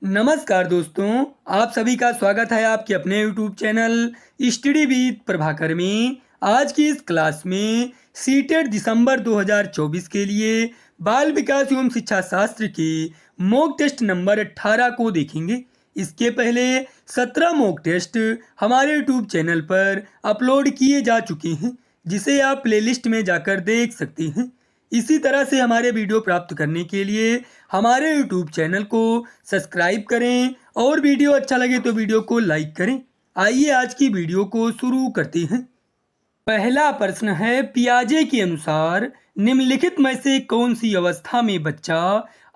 नमस्कार दोस्तों, आप सभी का स्वागत है आपके अपने YouTube channel study with Prabhakar में। आज की इस क्लास में सीटेट दिसंबर 2024 के लिए बाल विकास एवं शिक्षा शास्त्र के मॉक टेस्ट नंबर 18 को देखेंगे। इसके पहले 17 मॉक टेस्ट हमारे यूट्यूब चैनल पर अपलोड किए जा चुके हैं, जिसे आप प्लेलिस्ट में जाकर देख सकते हैं। इसी तरह से हमारे वीडियो प्राप्त करने के लिए हमारे यूट्यूब चैनल को सब्सक्राइब करें और वीडियो अच्छा लगे तो वीडियो को लाइक करें। आइए आज की वीडियो को शुरू करते हैं। पहला प्रश्न है, पियाजे के अनुसार निम्नलिखित में से कौन सी अवस्था में बच्चा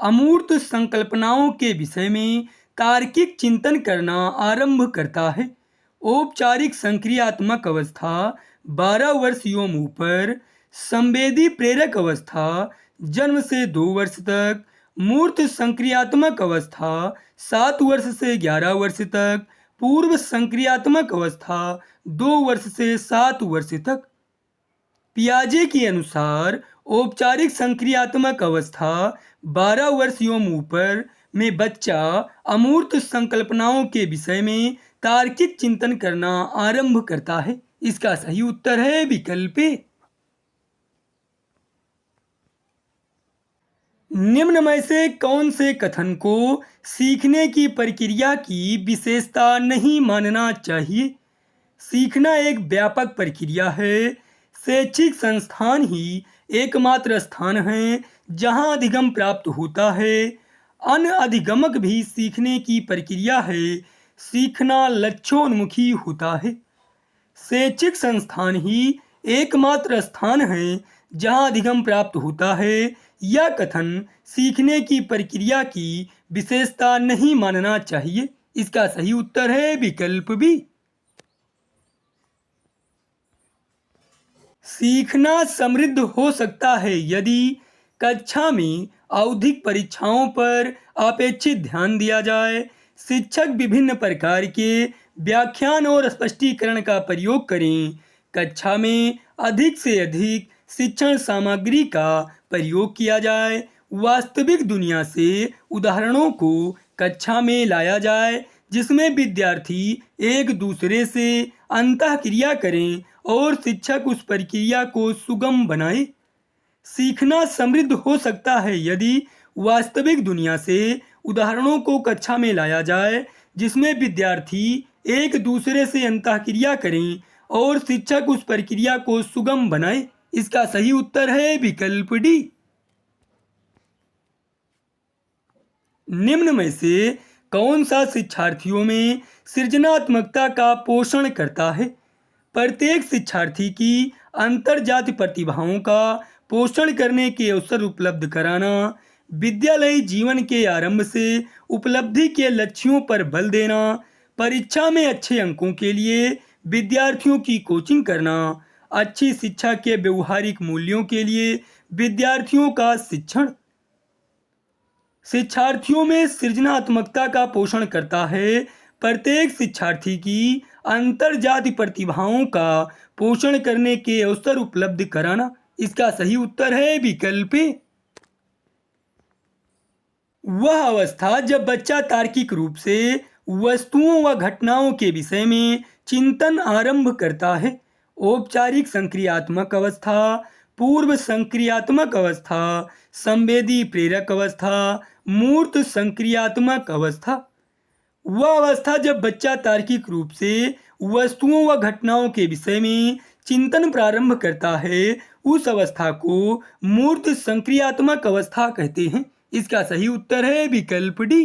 अमूर्त संकल्पनाओं के विषय में तार्किक चिंतन करना आरंभ करता है? औपचारिक संक्रियात्मक अवस्था 12 वर्ष एवं ऊपर, संवेदी प्रेरक अवस्था जन्म से 2 वर्ष तक, मूर्त संक्रियात्मक अवस्था 7 वर्ष से 11 वर्ष तक, पूर्व संक्रियात्मक अवस्था 2 वर्ष से 7 वर्ष तक। पियाजे के अनुसार औपचारिक संक्रियात्मक अवस्था 12 वर्ष एवं ऊपर में बच्चा अमूर्त संकल्पनाओं के विषय में तार्किक चिंतन करना आरंभ करता है। इसका सही उत्तर है विकल्प ए। निम्न में से कौन से कथन को सीखने की प्रक्रिया की विशेषता नहीं मानना चाहिए? सीखना एक व्यापक प्रक्रिया है। शैक्षिक संस्थान ही एकमात्र स्थान है जहां अधिगम प्राप्त होता है। अनधिगमक भी सीखने की प्रक्रिया है। सीखना लक्ष्योन्मुखी होता है। शैक्षिक संस्थान ही एकमात्र स्थान है जहां अधिगम प्राप्त होता है। यह कथन सीखने की प्रक्रिया की विशेषता नहीं मानना चाहिए। इसका सही उत्तर है विकल्प बी। सीखना समृद्ध हो सकता है यदि कक्षा में आवधिक परीक्षाओं पर अपेक्षित ध्यान दिया जाए, शिक्षक विभिन्न प्रकार के व्याख्यान और स्पष्टीकरण का प्रयोग करें, कक्षा में अधिक से अधिक शिक्षण सामग्री का प्रयोग किया जाए, वास्तविक दुनिया से उदाहरणों को कक्षा में लाया जाए जिसमें विद्यार्थी एक दूसरे से अंतःक्रिया करें और शिक्षक उस प्रक्रिया को सुगम बनाए। सीखना समृद्ध हो सकता है यदि वास्तविक दुनिया से उदाहरणों को कक्षा में लाया जाए जिसमें विद्यार्थी एक दूसरे से अंतःक्रिया करें और शिक्षक उस प्रक्रिया को सुगम बनाए। इसका सही उत्तर है विकल्प डी। निम्न में से कौन सा शिक्षार्थियों में सृजनात्मकता का पोषण करता है? प्रत्येक शिक्षार्थी की अंतर्जातीय प्रतिभाओं का पोषण करने के अवसर उपलब्ध कराना, विद्यालयी जीवन के आरंभ से उपलब्धि के लक्ष्यों पर बल देना, परीक्षा में अच्छे अंकों के लिए विद्यार्थियों की कोचिंग करना, अच्छी शिक्षा के व्यवहारिक मूल्यों के लिए विद्यार्थियों का शिक्षण। शिक्षार्थियों में सृजनात्मकता का पोषण करता है प्रत्येक शिक्षार्थी की अंतर्जातीय प्रतिभाओं का पोषण करने के अवसर उपलब्ध कराना। इसका सही उत्तर है विकल्प ए। वह अवस्था जब बच्चा तार्किक रूप से वस्तुओं व घटनाओं के विषय में चिंतन आरंभ करता है। औपचारिक संक्रियात्मक अवस्था, पूर्व संक्रियात्मक अवस्था, संवेदी प्रेरक अवस्था, मूर्त संक्रियात्मक अवस्था। वह अवस्था जब बच्चा तार्किक रूप से वस्तुओं व घटनाओं के विषय में चिंतन प्रारंभ करता है, उस अवस्था को मूर्त संक्रियात्मक अवस्था कहते हैं। इसका सही उत्तर है विकल्प डी।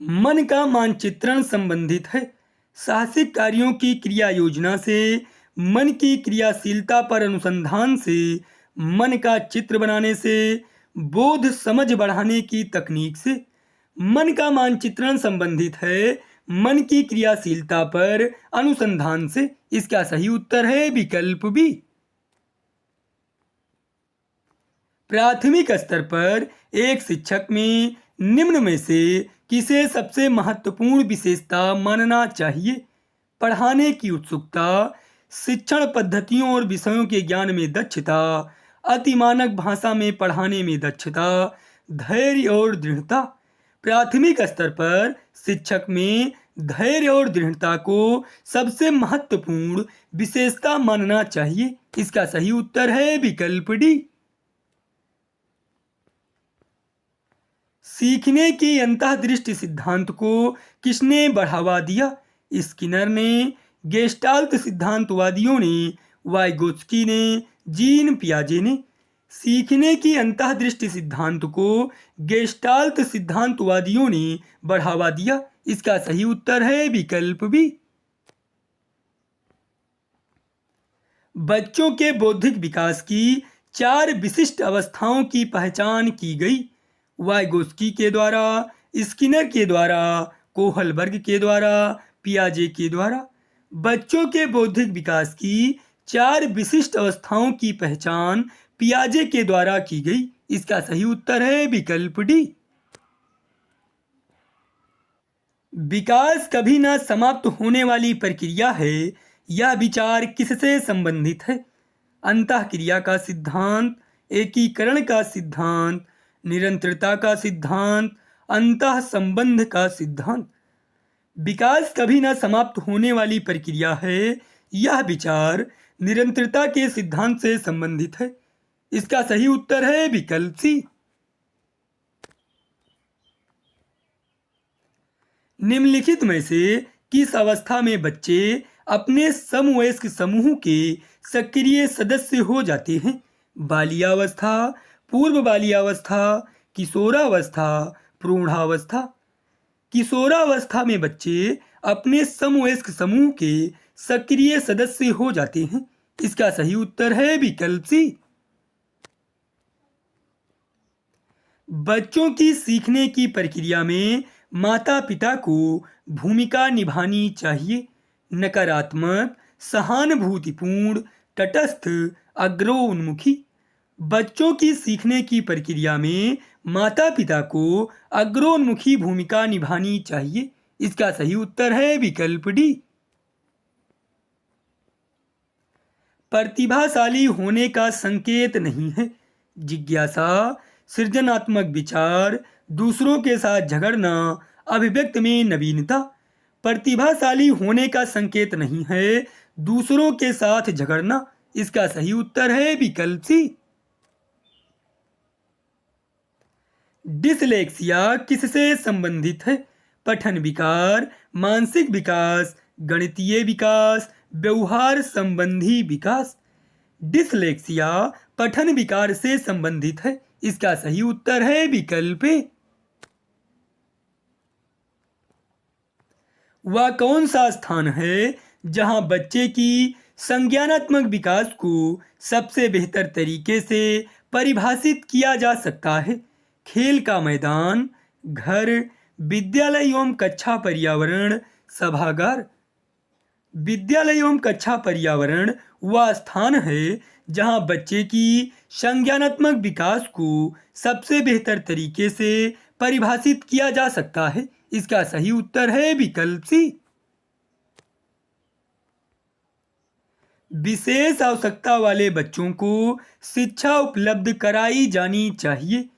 मन का मानचित्रण संबंधित है। साहसिक कार्यों की क्रिया योजना से, मन की क्रियाशीलता पर अनुसंधान से, मन का चित्र बनाने से, बोध समझ बढ़ाने की तकनीक से। मन का मानचित्रण संबंधित है मन की क्रियाशीलता पर अनुसंधान से। इसका सही उत्तर है विकल्प बी। प्राथमिक स्तर पर एक शिक्षक में निम्न में से किसे सबसे महत्वपूर्ण विशेषता मानना चाहिए? पढ़ाने की उत्सुकता, शिक्षण पद्धतियों और विषयों के ज्ञान में दक्षता, अतिमानक भाषा में पढ़ाने में दक्षता, धैर्य और दृढ़ता। प्राथमिक स्तर पर शिक्षक में धैर्य और दृढ़ता को सबसे महत्वपूर्ण विशेषता मानना चाहिए। इसका सही उत्तर है विकल्प डी। सीखने की अंतःदृष्टि सिद्धांत को किसने बढ़ावा दिया? स्किनर ने, गेस्टाल्ट सिद्धांतवादियों ने, वाइगोत्स्की ने, जीन पियाजे ने। सीखने की अंतःदृष्टि सिद्धांत को गेस्टाल्ट सिद्धांतवादियों ने बढ़ावा दिया। इसका सही उत्तर है विकल्प बी। बच्चों के बौद्धिक विकास की 4 विशिष्ट अवस्थाओं की पहचान की गई। वाइगोत्स्की के द्वारा, स्किनर के द्वारा, कोहलबर्ग के द्वारा, पियाजे के द्वारा। बच्चों के बौद्धिक विकास की 4 विशिष्ट अवस्थाओं की पहचान पियाजे के द्वारा की गई। इसका सही उत्तर है विकल्प डी। विकास कभी न समाप्त होने वाली प्रक्रिया है। यह विचार किससे संबंधित है? अंतःक्रिया का सिद्धांत, एकीकरण का सिद्धांत, निरंतरता का सिद्धांत, अंतः संबंध का सिद्धांत। विकास कभी न समाप्त होने वाली प्रक्रिया है। यह विचार निरंतरता के सिद्धांत से संबंधित है। इसका सही उत्तर है विकल्प सी। निम्नलिखित में से किस अवस्था में बच्चे अपने समवयस्क समूह के सक्रिय सदस्य हो जाते हैं? बाल्यावस्था, पूर्व बाल्यावस्था, किशोरावस्था, प्रौढ़ावस्था। किशोरावस्था में बच्चे अपने समवयस्क समूह के सक्रिय सदस्य हो जाते हैं। इसका सही उत्तर है विकल्प सी। बच्चों की सीखने की प्रक्रिया में माता पिता को भूमिका निभानी चाहिए। नकारात्मक, सहानुभूतिपूर्ण, तटस्थ, अग्रोन्मुखी। बच्चों की सीखने की प्रक्रिया में माता पिता को अग्रोन्मुखी भूमिका निभानी चाहिए। इसका सही उत्तर है विकल्प डी। प्रतिभाशाली होने का संकेत नहीं है। जिज्ञासा, सृजनात्मक विचार, दूसरों के साथ झगड़ना, अभिव्यक्त में नवीनता। प्रतिभाशाली होने का संकेत नहीं है दूसरों के साथ झगड़ना। इसका सही उत्तर है विकल्प सी। डिसलेक्सिया किससे संबंधित है? पठन विकार, मानसिक विकास, गणितीय विकास, व्यवहार संबंधी विकास। डिसलेक्सिया पठन विकार से संबंधित है। इसका सही उत्तर है विकल्प ए। वह कौन सा स्थान है जहां बच्चे की संज्ञानात्मक विकास को सबसे बेहतर तरीके से परिभाषित किया जा सकता है? खेल का मैदान, घर, विद्यालय एवं कक्षा पर्यावरण, सभागार। विद्यालय एवं कक्षा पर्यावरण वह स्थान है जहां बच्चे की संज्ञानात्मक विकास को सबसे बेहतर तरीके से परिभाषित किया जा सकता है। इसका सही उत्तर है विकल्प सी। विशेष आवश्यकता वाले बच्चों को शिक्षा उपलब्ध कराई जानी चाहिए।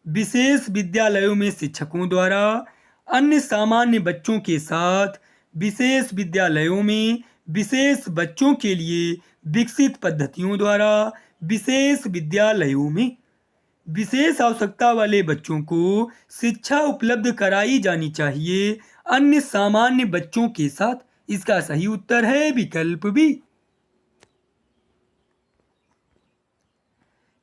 विशेष विद्यालयों में शिक्षकों द्वारा, अन्य सामान्य बच्चों के साथ, विशेष विद्यालयों में विशेष बच्चों के लिए विकसित पद्धतियों द्वारा, विशेष विद्यालयों में। विशेष आवश्यकता वाले बच्चों को शिक्षा उपलब्ध कराई जानी चाहिए अन्य सामान्य बच्चों के साथ। इसका सही उत्तर है विकल्प बी।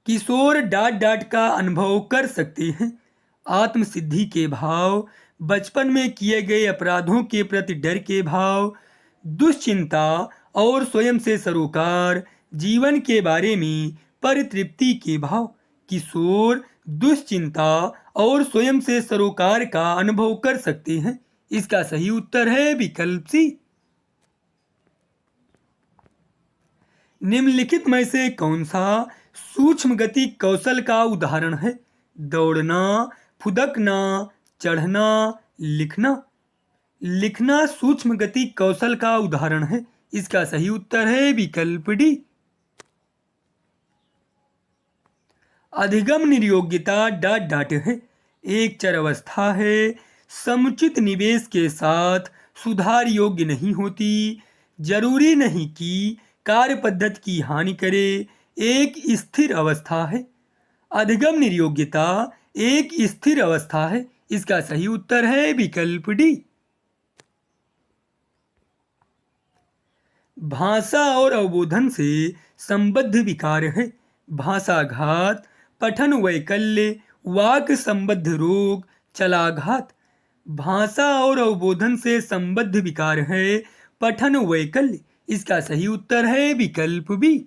किशोर डांट डांट का अनुभव कर सकते हैं। आत्मसिद्धि के भाव, बचपन में किए गए अपराधों के प्रति डर के भाव, दुश्चिंता और स्वयं से सरोकार, जीवन के बारे में परितृप्ति के भाव। किशोर दुश्चिंता और स्वयं से सरोकार का अनुभव कर सकते हैं। इसका सही उत्तर है विकल्प सी। निम्नलिखित में से कौन सा सूक्ष्म गति कौशल का उदाहरण है? दौड़ना, फुदकना, चढ़ना, लिखना। लिखना सूक्ष्म गति कौशल का उदाहरण है। इसका सही उत्तर है विकल्प डी। अधिगम निर्योग्यता डॉट डॉट है, एक चर अवस्था है, समुचित निवेश के साथ सुधार योग्य नहीं होती, जरूरी नहीं कि कार्य पद्धति की हानि करे, एक स्थिर अवस्था है। अधिगम निर्योग्यता एक स्थिर अवस्था है। इसका सही उत्तर है विकल्प डी। भाषा और अवबोधन से संबद्ध विकार है। भाषाघात, पठन वैकल्य, वाक संबद्ध रोग, चलाघात। भाषा और अवबोधन से संबद्ध विकार है पठन वैकल्य। इसका सही उत्तर है विकल्प बी।